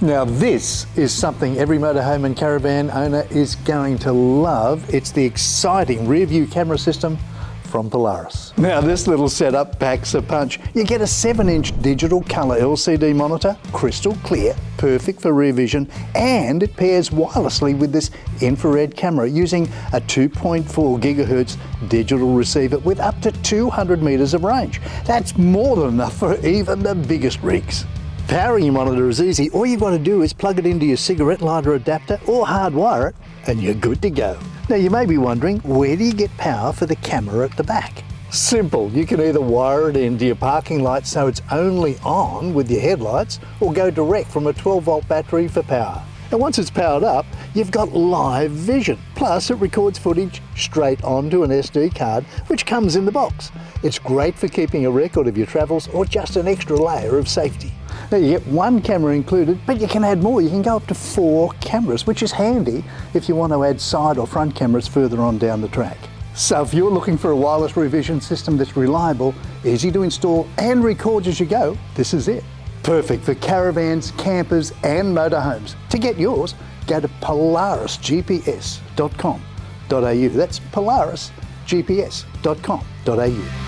Now this is something every motorhome and caravan owner is going to love. It's the exciting rear view camera system from Polaris. Now this little setup packs a punch. You get a 7-inch digital colour LCD monitor, crystal clear, perfect for rear vision, and it pairs wirelessly with this infrared camera using a 2.4 gigahertz digital receiver with up to 200 metres of range. That's more than enough for even the biggest rigs. Powering your monitor is easy. All you've got to do is plug it into your cigarette lighter adapter or hardwire it and you're good to go. Now you may be wondering, where do you get power for the camera at the back? Simple, you can either wire it into your parking light so it's only on with your headlights, or go direct from a 12-volt battery for power. And once it's powered up, you've got live vision. Plus it records footage straight onto an SD card, which comes in the box. It's great for keeping a record of your travels or just an extra layer of safety. Now you get one camera included, but you can add more. You can go up to 4 cameras, which is handy if you want to add side or front cameras further on down the track. So if you're looking for a wireless revision system that's reliable, easy to install and records as you go, this is it. Perfect for caravans, campers and motorhomes. To get yours, go to polarisgps.com.au. That's polarisgps.com.au.